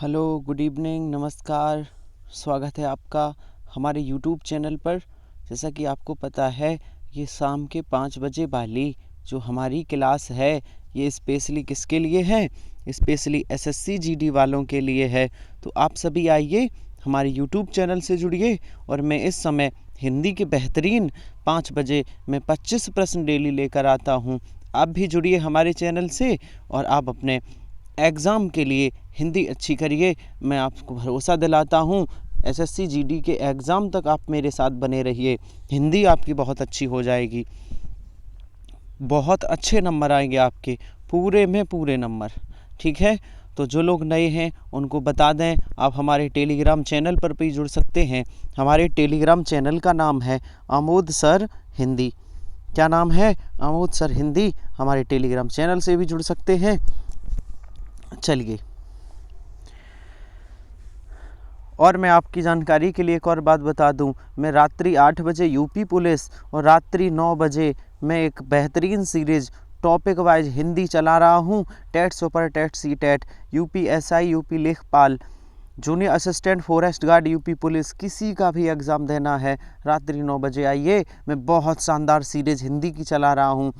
Hello, good evening, नमस्कार। स्वागत है आपका हमारे यूट्यूब चैनल पर। जैसा कि आपको पता है, ये शाम के 5 बजे वाली जो हमारी क्लास है, ये स्पेशली किसके लिए है? स्पेशली एसएससी जीडी वालों के लिए है। तो आप सभी आइए, हमारे यूट्यूब चैनल से जुड़िए। और मैं इस समय हिंदी के बेहतरीन 5 बजे मैं 25 प्रश्न डेली लेकर आता हूँ। आप भी जुड़िए हमारे चैनल से और आप अपने एग्ज़ाम के लिए हिंदी अच्छी करिए। मैं आपको भरोसा दिलाता हूँ, एसएससी जीडी के एग्ज़ाम तक आप मेरे साथ बने रहिए, हिंदी आपकी बहुत अच्छी हो जाएगी, बहुत अच्छे नंबर आएंगे आपके, पूरे में पूरे नंबर। ठीक है, तो जो लोग नए हैं उनको बता दें, आप हमारे टेलीग्राम चैनल पर भी जुड़ सकते हैं। हमारे टेलीग्राम चैनल का नाम है आमोद सर हिंदी। क्या नाम है? आमोद सर हिंदी। हमारे टेलीग्राम चैनल से भी जुड़ सकते हैं। चलिए, और मैं आपकी जानकारी के लिए एक और बात बता दूं, मैं रात्रि 8 बजे यूपी पुलिस और रात्रि 9 बजे मैं एक बेहतरीन सीरीज़ टॉपिक वाइज हिंदी चला रहा हूं। TET super, TET C TET, UP SI, UP लेखपाल, junior assistant forest guard, UP police, किसी का भी एग्ज़ाम देना है, रात्रि 9 बजे आइए। मैं बहुत शानदार सीरीज़ हिंदी की चला रहा हूँ,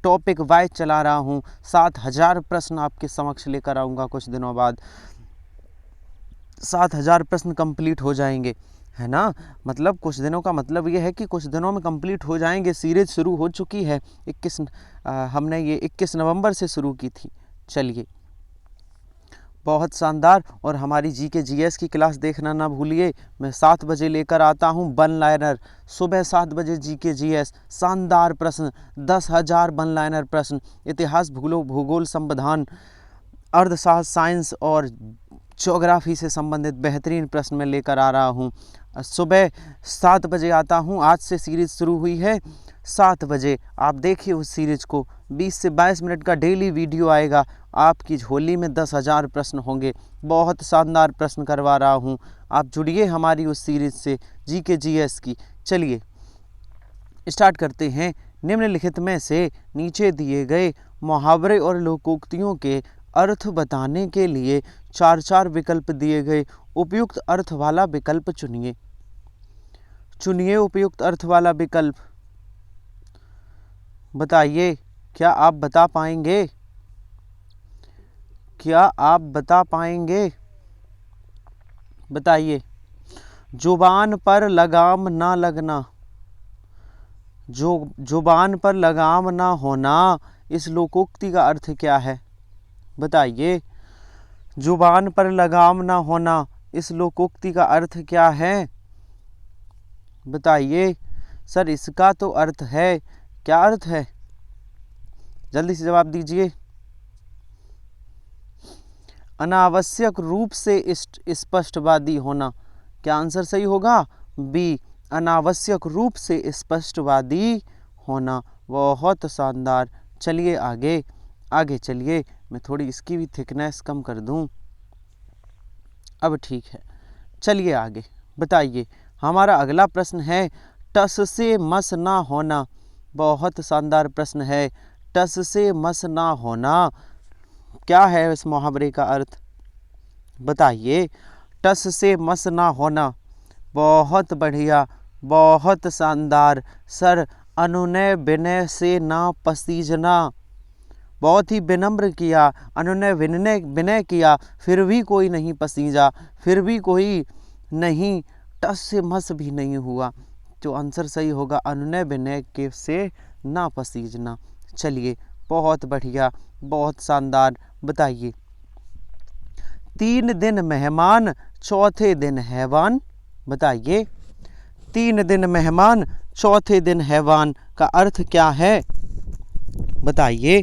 टॉपिक वाइज चला रहा हूँ। 7000 प्रश्न आपके समक्ष लेकर आऊँगा कुछ दिनों बाद। 7000 प्रश्न कंप्लीट हो जाएंगे, है ना? मतलब कुछ दिनों का मतलब ये है कि कुछ दिनों में कंप्लीट हो जाएंगे। सीरीज शुरू हो चुकी है, हमने ये 21 नवंबर से शुरू की थी। चलिए, बहुत शानदार। और हमारी जीके जीएस की क्लास देखना ना भूलिए। मैं 7 बजे लेकर आता हूँ वन लाइनर। सुबह 7 बजे जीके जीएस, शानदार प्रश्न, 10,000 वन लाइनर प्रश्न, इतिहास, भूगोल, संविधान, अर्थशास्त्र, साइंस और ज्योग्राफी से संबंधित बेहतरीन प्रश्न मैं लेकर आ रहा हूँ। सुबह 7 बजे आता हूँ। आज से सीरीज़ शुरू हुई है 7 बजे। आप देखिए उस सीरीज़ को, 20 से 22 मिनट का डेली वीडियो आएगा। आपकी झोली में 10,000 प्रश्न होंगे। बहुत शानदार प्रश्न करवा रहा हूँ। आप जुड़िए हमारी उस सीरीज़ से, जीके जीएस की। चलिए स्टार्ट करते हैं। निम्नलिखित में से नीचे दिए गए मुहावरे और लोकोक्तियों के अर्थ बताने के लिए 4 विकल्प दिए गए। उपयुक्त अर्थ वाला विकल्प चुनिए। चुनिए उपयुक्त अर्थ वाला विकल्प। बताइए, क्या आप बता पाएंगे? क्या आप बता पाएंगे? बताइए। जुबान पर लगाम ना लगना, जुबान पर लगाम ना होना, इस लोकोक्ति का अर्थ क्या है? बताइए। जुबान पर लगाम ना होना, इस लोकोक्ति का अर्थ क्या है? बताइए। सर, इसका तो अर्थ है, क्या अर्थ है? जल्दी से जवाब दीजिए। अनावश्यक रूप से स्पष्टवादी होना। क्या आंसर सही होगा? बी, अनावश्यक रूप से स्पष्टवादी होना। बहुत शानदार। चलिए आगे, आगे चलिए। मैं थोड़ी इसकी भी थिकनेस कम कर दूं। अब ठीक है, चलिए आगे। बताइए, हमारा अगला प्रश्न है टस से मस ना होना। बहुत शानदार प्रश्न है, टस से मस ना होना। क्या है इस मुहावरे का अर्थ? बताइए। टस से मस ना होना, बहुत बढ़िया, बहुत शानदार। सर, अनुनय विनय से ना पसीजना। बहुत ही विनम्र किया, अनुनय विनय किया, फिर भी कोई नहीं पसीजा, फिर भी कोई नहीं, टस से मस भी नहीं हुआ। जो आंसर सही होगा, अनुनय विनय के से ना पसीजना। चलिए, बहुत बढ़िया, बहुत शानदार। बताइए। 3 दिन मेहमान, चौथे दिन हैवान। बताइए। 3 दिन मेहमान, चौथे दिन हैवान का अर्थ क्या है? बताइए।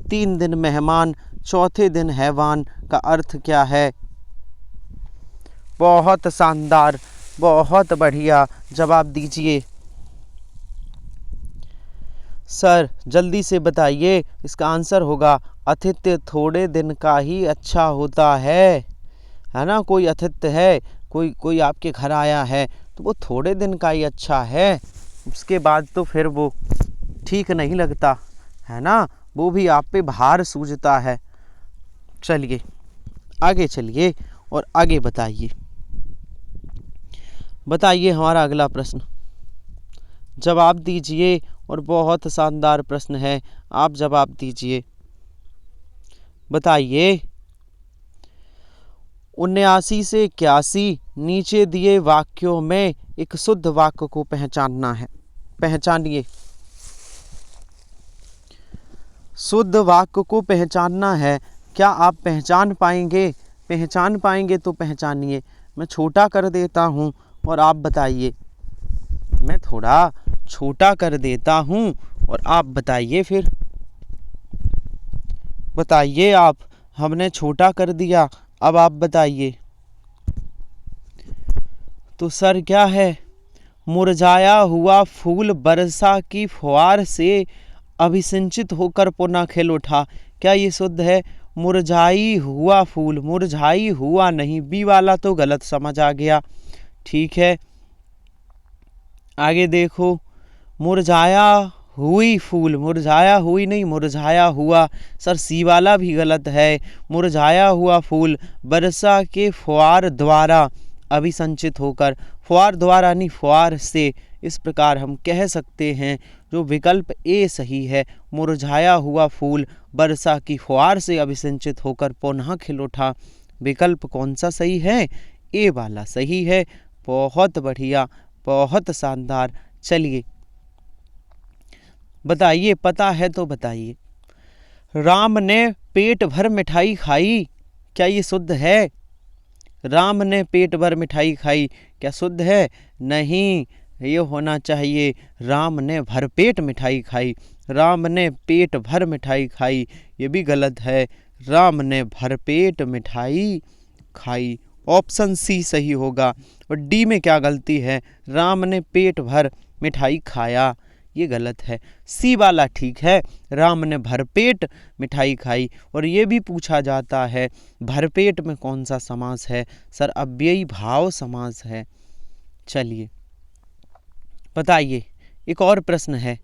3 दिन मेहमान, चौथे दिन हैवान का अर्थ क्या है? बहुत शानदार, बहुत बढ़िया। जवाब दीजिए। सर, जल्दी से बताइए। इसका आंसर होगा आतिथ्य थोड़े दिन का ही अच्छा होता है ना? कोई आतिथ्य है, कोई आपके घर आया है तो वो थोड़े दिन का ही अच्छा है, उसके बाद तो फिर वो ठीक नहीं लगता, है ना? वो भी आप पे भार सूझता है। चलिए आगे चलिए। और आगे बताइए। बताइए हमारा अगला प्रश्न, जवाब दीजिए और बहुत शानदार प्रश्न है, आप जवाब दीजिए। बताइए 79 से 81 नीचे दिए वाक्यों में एक शुद्ध वाक्य को पहचानना है। पहचानिए। शुद्ध वाक्य को पहचानना है। क्या आप पहचान पाएंगे? पहचान पाएंगे तो पहचानिए। मैं छोटा कर देता हूँ और आप बताइए। मैं थोड़ा छोटा कर देता हूँ और आप बताइए। फिर बताइए आप। हमने छोटा कर दिया, अब आप बताइए। तो सर क्या है? मुरझाया हुआ फूल वर्षा की फुहार से अभिसिंचित होकर पुनः खिल उठा। क्या ये शुद्ध है? मुरझाई हुआ फूल, मुरझाई हुआ नहीं, बी वाला तो गलत समझ आ गया। ठीक है, आगे देखो। मुरझाया हुई फूल, मुरझाया हुई नहीं, मुरझाया हुआ। सर सी वाला भी गलत है। मुरझाया हुआ फूल वर्षा के फुहार द्वारा अभिसंचित होकर, फुहार द्वारा नहीं, फुहार से, इस प्रकार हम कह सकते हैं। जो विकल्प ए सही है, मुरझाया हुआ फूल वर्षा की फुहार से अभिसंचित होकर पुनः खिल उठा। विकल्प कौन सा सही है? ए वाला सही है। बहुत बढ़िया, बहुत शानदार। चलिए बताइए, पता है तो बताइए। राम ने पेट भर मिठाई खाई, क्या ये शुद्ध है? राम ने पेट भर मिठाई खाई, क्या शुद्ध है? नहीं, ये होना चाहिए राम ने भरपेट मिठाई खाई। राम ने पेट भर मिठाई खाई, ये भी गलत है। राम ने भरपेट मिठाई खाई, ऑप्शन सी सही होगा। और डी में क्या गलती है? राम ने पेट भर मिठाई खाया, ये गलत है। सी वाला ठीक है, राम ने भरपेट मिठाई खाई। और ये भी पूछा जाता है भरपेट में कौन सा समास है? सर अव्ययी भाव समास है। चलिए बताइए, एक और प्रश्न है,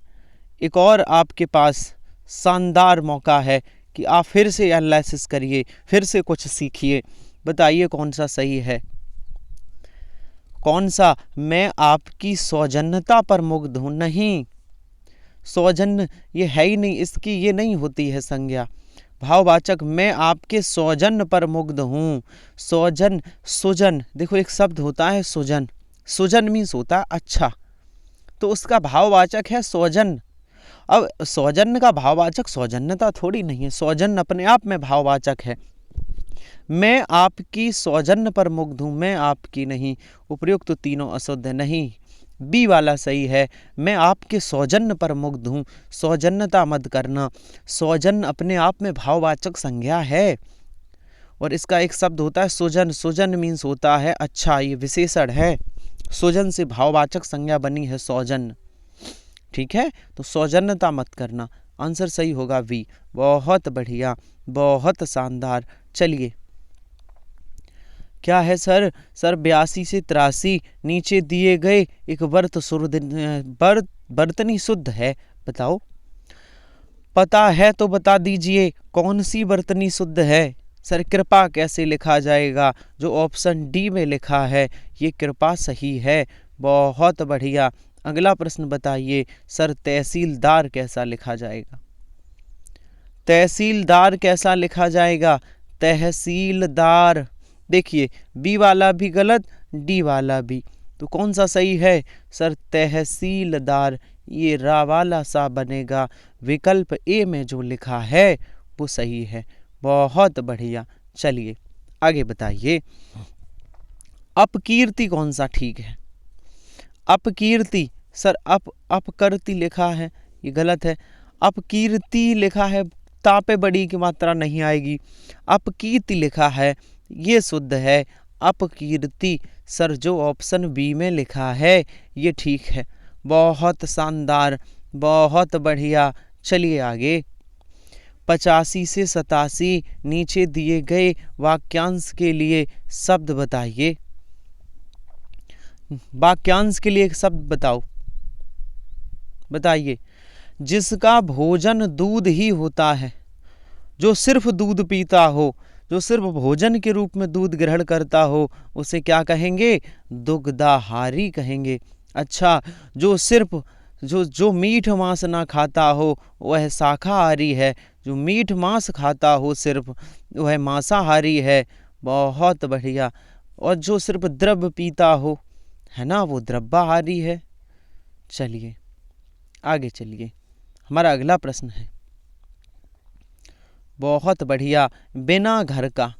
एक और आपके पास शानदार मौका है कि आप फिर से एनालिसिस करिए, फिर से कुछ सीखिए। बताइए कौन सा सही है? कौन सा? मैं आपकी सौजन्यता पर मुग्ध हूँ। नहीं, सौजन्य ये है ही नहीं, इसकी ये नहीं होती है संज्ञा। भाववाचक मैं आपके सौजन्य पर मुग्ध हूँ। सौजन, सुजन, देखो एक शब्द होता है सुजन। सुजन मीन्स होता है अच्छा, तो उसका भाववाचक है सौजन। अब सौजन्य का भाववाचक सौजन्यता थोड़ी नहीं है, सौजन्य अपने आप में भाववाचक है। मैं आपकी सौजन्य पर मुग्ध हूँ, मैं आपकी नहीं। उपर्युक्त तो तीनों अशुद्ध है। नहीं, बी वाला सही है, मैं आपके सौजन्य पर मुग्ध हूँ। सौजन्यता मत करना, सौजन्य अपने आप में भाववाचक संज्ञा है। और इसका एक शब्द होता है सुजन। सुजन मीन्स होता है अच्छा, ये विशेषण है। सुजन से भाववाचक संज्ञा बनी है सौजन्य। ठीक है, तो सौजन्यता मत करना। आंसर सही होगा वी। बहुत बढ़िया, बहुत शानदार। चलिए क्या है सर? सर 82 से 83 नीचे दिए गए एक वर्तनी शुद्ध है, बताओ। पता है तो बता दीजिए कौन सी वर्तनी शुद्ध है? सर कृपा कैसे लिखा जाएगा? जो ऑप्शन डी में लिखा है ये कृपा सही है। बहुत बढ़िया। अगला प्रश्न बताइए सर, तहसीलदार कैसा लिखा जाएगा? तहसीलदार कैसा लिखा जाएगा? तहसीलदार। देखिए बी वाला भी गलत, डी वाला भी, तो कौन सा सही है? सर तहसीलदार, ये रा वाला सा बनेगा। विकल्प ए में जो लिखा है वो सही है। बहुत बढ़िया। चलिए आगे बताइए, अपकीर्ति कौन सा ठीक है? अपकीर्ति, सर अपकीर्ति लिखा है, ये गलत है। अपकीर्ति लिखा है, तापे बड़ी की मात्रा नहीं आएगी। अपकीर्ति लिखा है, ये शुद्ध है। अपकीर्ति, सर जो ऑप्शन बी में लिखा है ये ठीक है। बहुत शानदार, बहुत बढ़िया। चलिए आगे, 85 से 87 नीचे दिए गए वाक्यांश के लिए शब्द बताइए। वाक्यांश के लिए एक शब्द बताओ, बताइए। जिसका भोजन दूध ही होता है, जो सिर्फ दूध पीता हो, जो सिर्फ भोजन के रूप में दूध ग्रहण करता हो उसे क्या कहेंगे? दुग्धाहारी कहेंगे। अच्छा, जो सिर्फ जो मीठ मांस ना खाता हो वह शाकाहारी है। जो मीठ मांस खाता हो सिर्फ वह मांसाहारी है। बहुत बढ़िया। और जो सिर्फ द्रव पीता हो, है ना, वो द्रव्याहारी है। चलिए आगे चलिए, हमारा अगला प्रश्न है। बहुत बढ़िया। बिना घर का,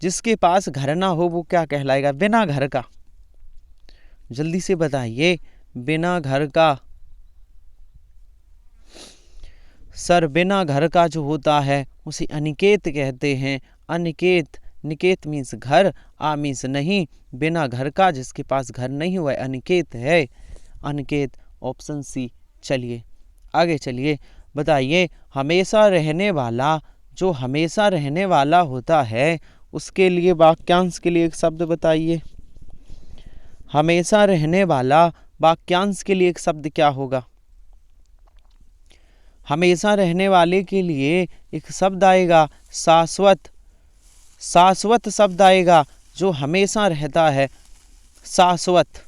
जिसके पास घर ना हो वो क्या कहलाएगा? बिना घर का, जल्दी से बताइए। बिना घर का सर, बिना घर का जो होता है उसे अनिकेत कहते हैं। अनिकेत, निकेत मीन्स घर, आ मीन्स नहीं। बिना घर का, जिसके पास घर नहीं हुआ, अनिकेत है। Aniket, option C. चलिए आगे चलिए, बताइए। हमेशा रहने वाला, जो हमेशा रहने वाला होता है उसके लिए वाक्यांश के लिए एक शब्द बताइए। हमेशा रहने वाला, वाक्यांश के लिए एक शब्द क्या होगा? हमेशा रहने वाले के लिए एक शब्द आएगा शाश्वत। शाश्वत शब्द आएगा, जो हमेशा रहता है, शाश्वत।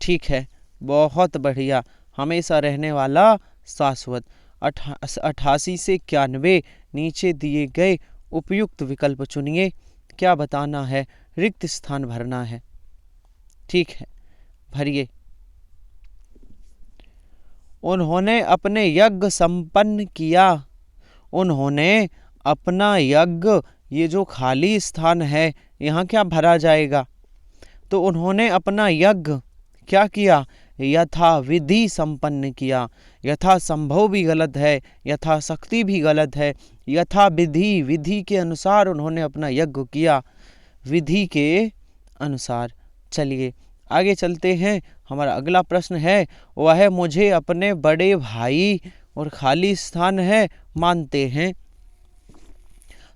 ठीक है, बहुत बढ़िया। हमेशा रहने वाला, शाश्वत। 88 से 91 नीचे दिए गए उपयुक्त विकल्प चुनिए। क्या बताना है? रिक्त स्थान भरना है। ठीक है, भरिए। उन्होंने अपने यज्ञ संपन्न किया। उन्होंने अपना यज्ञ, ये जो खाली स्थान है यहाँ क्या भरा जाएगा? तो उन्होंने अपना यज्ञ क्या किया? यथाविधि संपन्न किया। यथा संभव भी गलत है, यथाशक्ति भी गलत है। यथाविधि, विधि के अनुसार उन्होंने अपना यज्ञ किया, विधि के अनुसार। चलिए आगे चलते हैं। हमारा अगला प्रश्न है, वह मुझे अपने बड़े भाई, और खाली स्थान है, मानते हैं।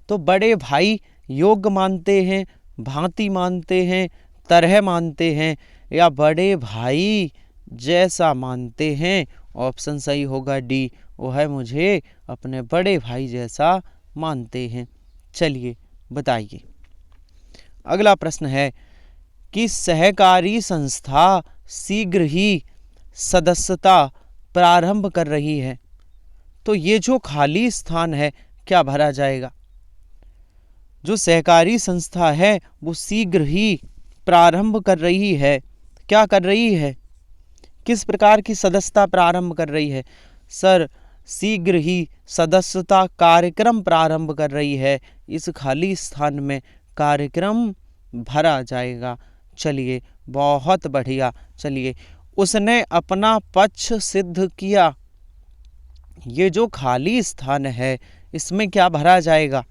तो बड़े भाई योग्य मानते हैं, भांति मानते हैं, तरह मानते हैं, या बड़े भाई जैसा मानते हैं? ऑप्शन सही होगा डी, वह मुझे अपने बड़े भाई जैसा मानते हैं। चलिए बताइए। अगला प्रश्न है कि सहकारी संस्था शीघ्र ही सदस्यता प्रारंभ कर रही है। तो ये जो खाली स्थान है क्या भरा जाएगा? जो सहकारी संस्था है वो शीघ्र ही प्रारंभ कर रही है। क्या कर रही है? किस प्रकार की सदस्यता प्रारंभ कर रही है? सर, शीघ्र ही सदस्यता कार्यक्रम प्रारंभ कर रही है। इस खाली स्थान में कार्यक्रम भरा जाएगा। चलिए बहुत बढ़िया। चलिए, उसने अपना पक्ष सिद्ध किया। ये जो खाली स्थान है इसमें क्या भरा जाएगा?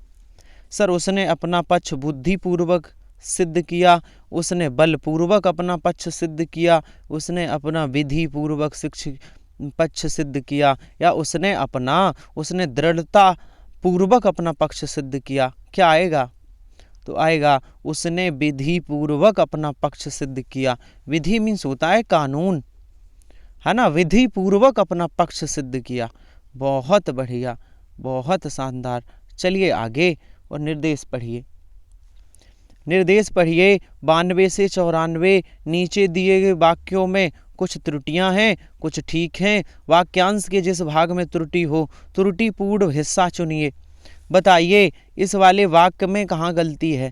सर, उसने अपना पक्ष बुद्धिपूर्वक सिद्ध किया, उसने बलपूर्वक अपना पक्ष सिद्ध किया, उसने अपना विधि पूर्वक पक्ष सिद्ध किया, या उसने दृढ़ता पूर्वक अपना पक्ष सिद्ध किया। क्या आएगा? तो आएगा उसने विधि पूर्वक अपना पक्ष सिद्ध किया। विधि मीन्स होता है कानून, है ना। विधि पूर्वक अपना पक्ष सिद्ध किया। बहुत बढ़िया, बहुत शानदार। चलिए आगे और निर्देश पढ़िए। निर्देश पढ़िए 92 से 94 नीचे दिए गए वाक्यों में कुछ त्रुटियां हैं, कुछ ठीक हैं। वाक्यांश के जिस भाग में त्रुटि हो, त्रुटिपूर्ण हिस्सा चुनिए। बताइए इस वाले वाक्य में कहाँ गलती है?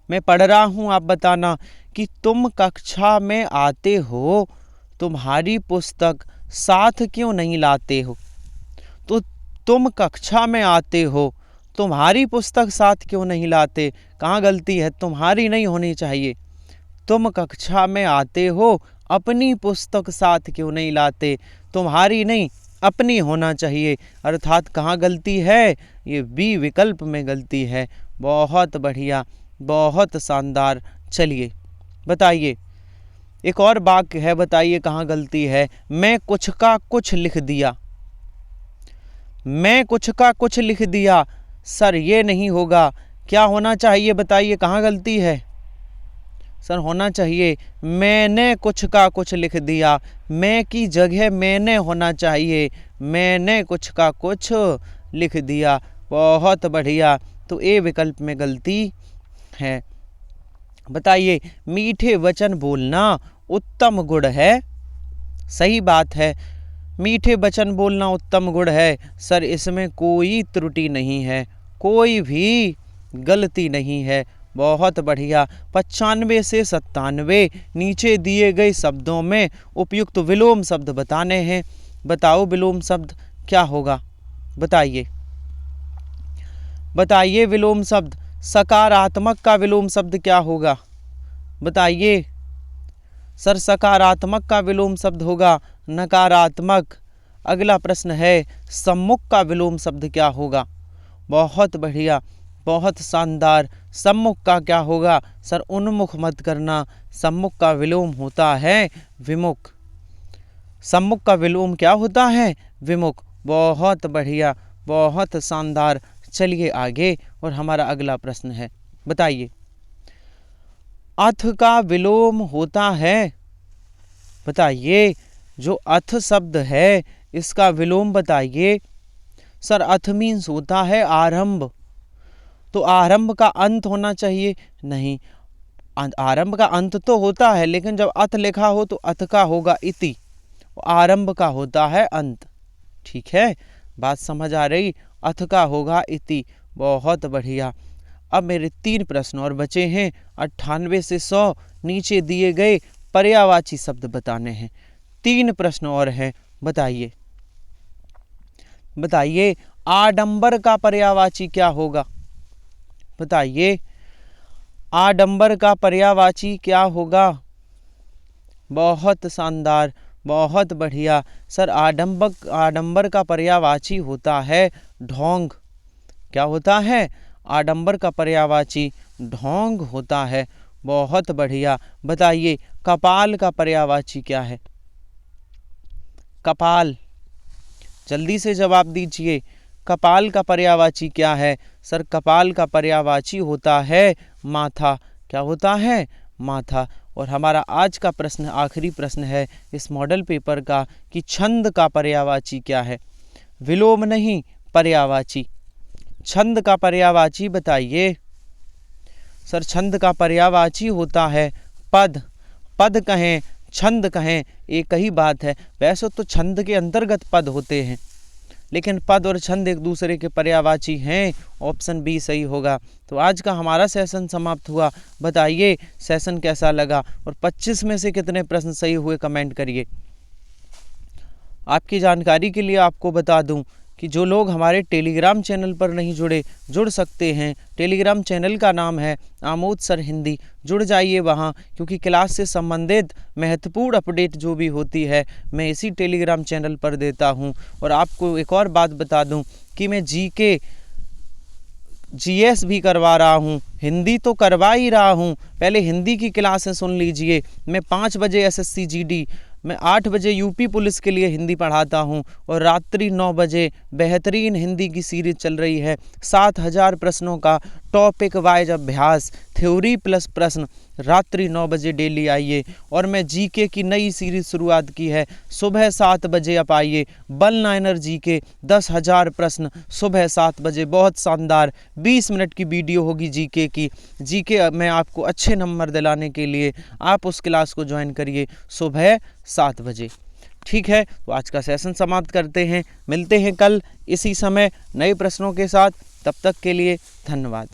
मैं पढ़ रहा हूँ, आप बताना कि तुम कक्षा में आते हो, तुम्हारी पुस्तक साथ क्यों नहीं लाते हो? तो तुम कक्षा में आते हो, तुम्हारी पुस्तक साथ क्यों नहीं लाते? कहाँ गलती है? तुम्हारी नहीं होनी चाहिए। तुम कक्षा में आते हो, अपनी पुस्तक साथ क्यों नहीं लाते? तुम्हारी नहीं, अपनी होना चाहिए। अर्थात कहाँ गलती है? ये बी विकल्प में गलती है। बहुत बढ़िया, बहुत शानदार। चलिए बताइए, एक और वाक्य है, बताइए कहाँ गलती है? मैं कुछ का कुछ लिख दिया। मैं कुछ का कुछ लिख दिया। सर, ये नहीं होगा। क्या होना चाहिए? बताइए कहाँ गलती है? सर, होना चाहिए मैंने कुछ का कुछ लिख दिया। मैं की जगह मैंने होना चाहिए। मैंने कुछ का कुछ लिख दिया। बहुत बढ़िया। तो ए विकल्प में गलती है। बताइए, मीठे वचन बोलना उत्तम गुण है? सही बात है, मीठे वचन बोलना उत्तम गुण है। सर इसमें कोई त्रुटि नहीं है, कोई भी गलती नहीं है। बहुत बढ़िया। 95 से 97 नीचे दिए गए शब्दों में उपयुक्त विलोम शब्द बताने हैं। बताओ विलोम शब्द क्या होगा, बताइए बताइए। विलोम शब्द, सकारात्मक का विलोम शब्द क्या होगा, बताइए। सर सकारात्मक का विलोम शब्द होगा नकारात्मक। अगला प्रश्न है, सम्मुख का विलोम शब्द क्या होगा? बहुत बढ़िया, बहुत शानदार। सम्मुख का क्या होगा? सर उन्मुख मत करना, सम्मुख का विलोम होता है विमुख। सम्मुख का विलोम क्या होता है? विमुख। बहुत बढ़िया, बहुत शानदार। चलिए आगे, और हमारा अगला प्रश्न है, बताइए। अथ का विलोम होता है, बताइए। जो अथ शब्द है इसका विलोम बताइए। सर अथ मीन्स होता है आरंभ, तो आरंभ का अंत होना चाहिए? नहीं, आरंभ का अंत तो होता है, लेकिन जब अथ लिखा हो तो अथ का होगा इति, आरंभ का होता है अंत। ठीक है, बात समझ आ रही? अथ का होगा इति। बहुत बढ़िया। अब मेरे 3 प्रश्न और बचे हैं। 98 से 100 नीचे दिए गए पर्यायवाची शब्द बताने हैं। 3 प्रश्न और हैं, बताइए बताइए। आडंबर का पर्यायवाची क्या होगा, बताइए। आडंबर का पर्यायवाची क्या होगा? बहुत शानदार, बहुत बढ़िया। सर आडंबर का पर्यायवाची होता है ढोंग। क्या होता है? आडंबर का पर्यायवाची ढोंग होता है। बहुत बढ़िया। बताइए, कपाल का पर्यायवाची क्या है? कपाल, जल्दी से जवाब दीजिए। कपाल का पर्यायवाची क्या है? सर कपाल का पर्यायवाची होता है माथा। क्या होता है? माथा। और हमारा आज का प्रश्न, आखिरी प्रश्न है इस मॉडल पेपर का, कि छंद का पर्यायवाची क्या है? विलोम नहीं, पर्यायवाची। छंद का पर्यायवाची बताइए। सर छंद का पर्यायवाची होता है पद। पद कहें, छंद कहें, एक ही बात है। वैसे तो छंद के अंतर्गत पद होते हैं, लेकिन पद और छंद एक दूसरे के पर्यायवाची हैं। ऑप्शन बी सही होगा। तो आज का हमारा सेशन समाप्त हुआ। बताइए सेशन कैसा लगा, और 25 में से कितने प्रश्न सही हुए कमेंट करिए। आपकी जानकारी के लिए आपको बता दूं कि जो लोग हमारे टेलीग्राम चैनल पर नहीं जुड़ सकते हैं। टेलीग्राम चैनल का नाम है आमोद सर हिंदी। जुड़ जाइए वहाँ, क्योंकि क्लास से संबंधित महत्वपूर्ण अपडेट जो भी होती है मैं इसी टेलीग्राम चैनल पर देता हूँ। और आपको एक और बात बता दूँ कि मैं जीके जीएस भी करवा रहा हूँ, हिंदी तो करवा ही रहा हूँ। पहले हिंदी की क्लासें सुन लीजिए। मैं 5 बजे एसएससी जीडी, मैं 8 बजे यूपी पुलिस के लिए हिंदी पढ़ाता हूँ, और रात्रि 9 बजे बेहतरीन हिंदी की सीरीज चल रही है 7000 प्रश्नों का टॉपिक वाइज अभ्यास, थ्योरी प्लस प्रश्न। रात्रि 9 बजे डेली आइए। और मैं जीके की नई सीरीज शुरुआत की है, सुबह 7 बजे आप आइए। बल नाइनर जीके 10,000 प्रश्न सुबह 7 बजे, बहुत शानदार 20 मिनट की वीडियो होगी जीके की। जीके में आपको अच्छे नंबर दिलाने के लिए आप उस क्लास को ज्वाइन करिए सुबह 7 बजे। ठीक है, तो आज का सेशन समाप्त करते हैं। मिलते हैं कल इसी समय नए प्रश्नों के साथ। तब तक के लिए धन्यवाद।